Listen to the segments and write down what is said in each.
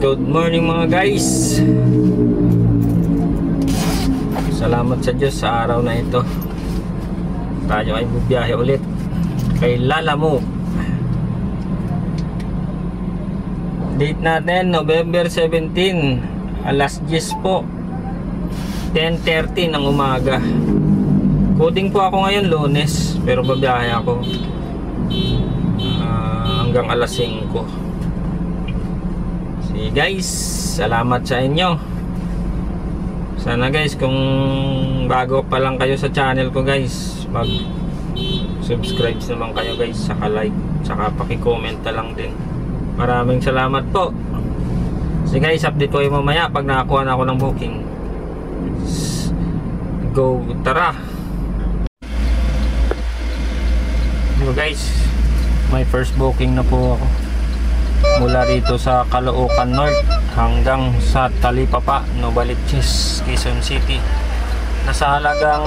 Good morning mga guys. Salamat sa Diyos sa araw na ito. Tayo ay bubiyahe ulit kay Lalamove. Date natin November 17, alas 10 po, 10:30 ng umaga. Coding po ako ngayon Lunes, pero babiyahe ako hanggang alas 5. Sige guys, salamat sa inyo. Sana guys, kung bago pa lang kayo sa channel ko guys, mag subscribe naman kayo guys, saka like, saka paki-comment na lang din. Maraming salamat po. Sige guys, update ko yung mamaya pag nakakuha na ako ng booking. Go, tara. So guys, may first booking na po ako mula rito sa Caloocan North hanggang sa Talipapa, Novaliches, Quezon City. Nasa halagang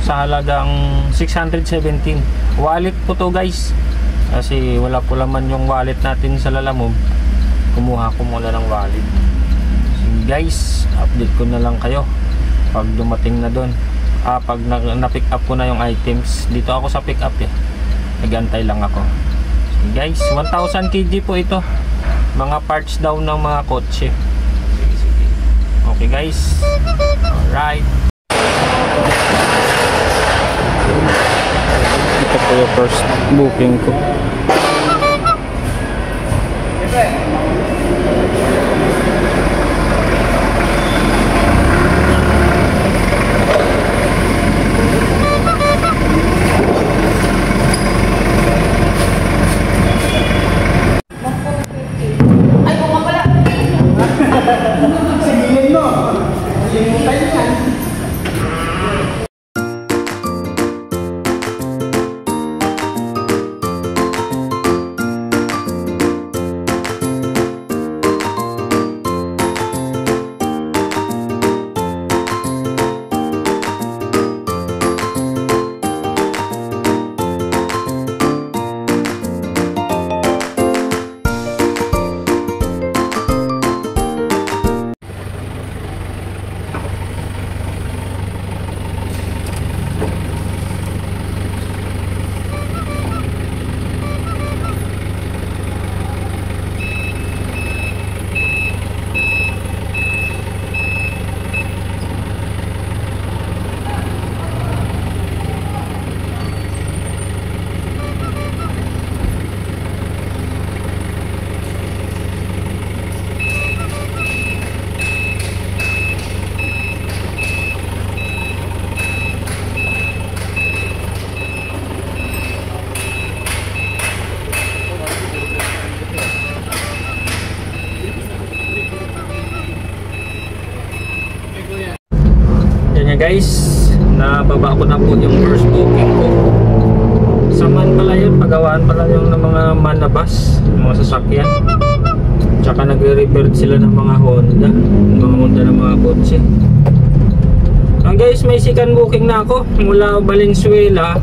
sa halagang 617. Wallet po to guys, kasi wala po laman yung wallet natin sa Lalamove. Kumuha ko muna ng wallet. So guys, update ko na lang kayo pag dumating na doon. Pag na-pick up ko na yung items. Dito ako sa pick up nag-antay lang ako. So guys, 1,000 kg po ito. Mga parts daw ng mga kotse. Okay guys, alright. Ito po yung first booking ko. Guys, nababa ko na po yung first booking ko. Sa man pala yun, pagawaan pala yung ng mga manabas, mga sasakyan. Tsaka nagre-repair sila ng mga Honda ng mga kotse. Guys, may second booking na ako mula Valenzuela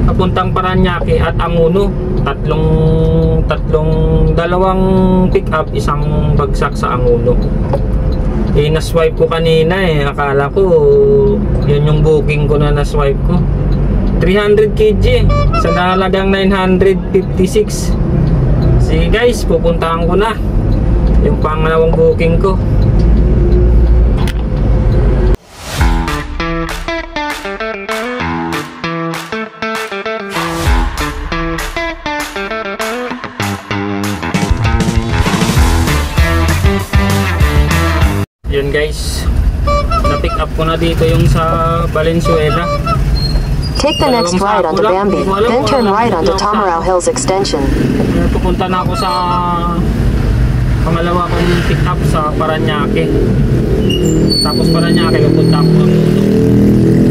papuntang Paranaque at Anguno. Dalawang pick up, isang bagsak sa Anguno. Na-swipe ko kanina akala ko yun yung booking ko na na-swipe ko. 300 kg sa halagang 956. Sige guys, pupuntahan ko na yung pangalawang booking ko. Yun guys, na-pick up ko na dito yung sa Valenzuela. Take the next right onto Bambi, then turn right onto Tamarao Hills Extension. Pupunta na ako sa pangalawa kong pick up sa Paranaque. Tapos Paranaque, pupunta ako.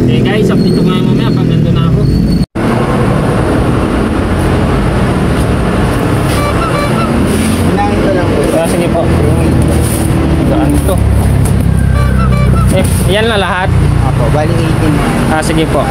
Okay guys, update ko ngayon mamaya pag nandun na ako. Sige po. Saan ito? Yan na lahat? Apo, bali 18. Sige po.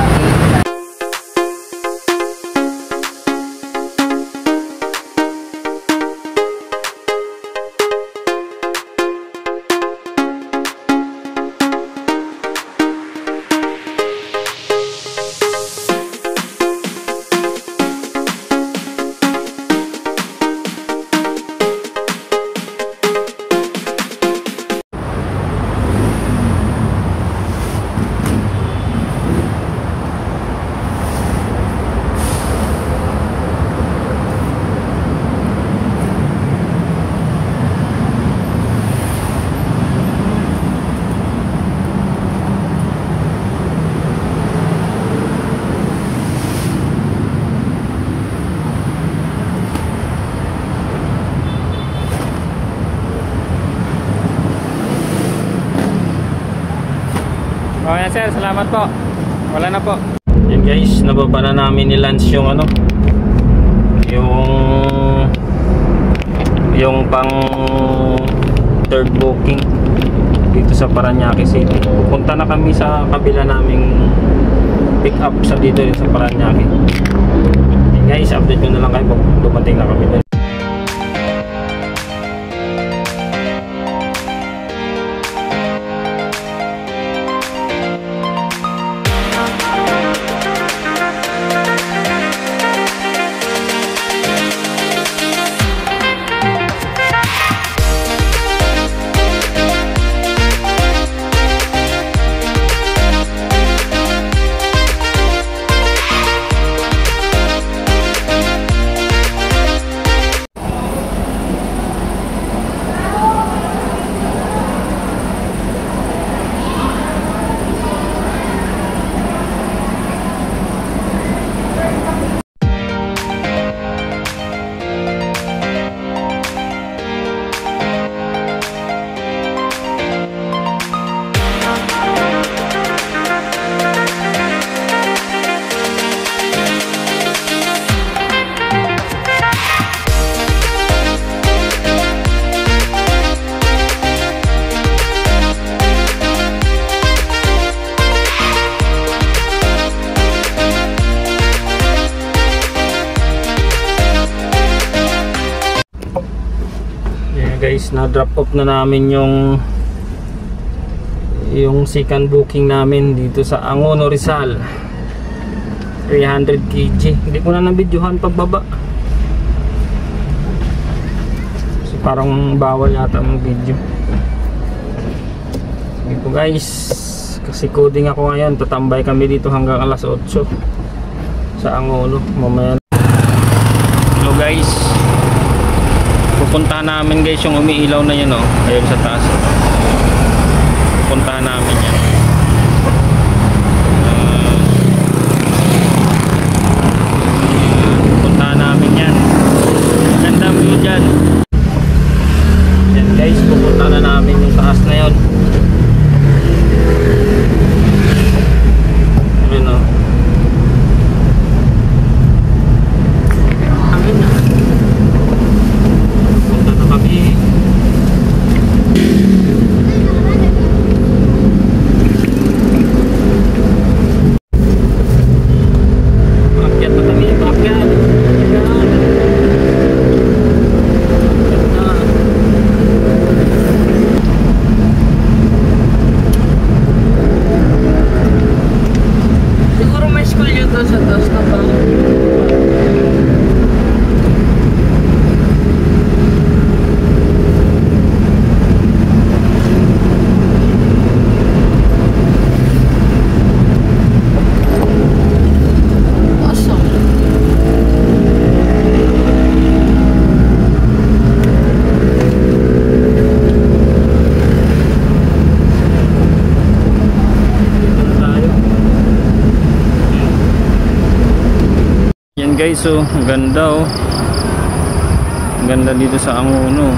Okay sir, salamat po. Wala na po. Yan guys, nababa na namin ni Lance yung ano, yung pang third booking dito sa Parañaque City. Pupunta na kami sa kabila naming pick up sa dito sa Parañaque. Yan guys, update ko na lang kayo pag dumating na kami doon. Guys, na-drop off na namin yung second booking namin dito sa Angono, Rizal. 300 kg. Hindi ko na nabidyohan pagbaba. So, parang bawal yata ang video. Sige po guys, kasi coding ako ngayon. Tatambay kami dito hanggang alas 8 sa Angono. Mamaya. Hello guys, pupuntahan namin guys yung umiilaw na yun, oh. Ayun sa taas. Pupuntahan namin yan. Pupuntahan namin yan. Magandang view dyan. Yan guys, pupuntahan na namin yung taas na yun. Ayun, oh. Guys, so ang ganda, oh. Ang ganda dito sa Angono.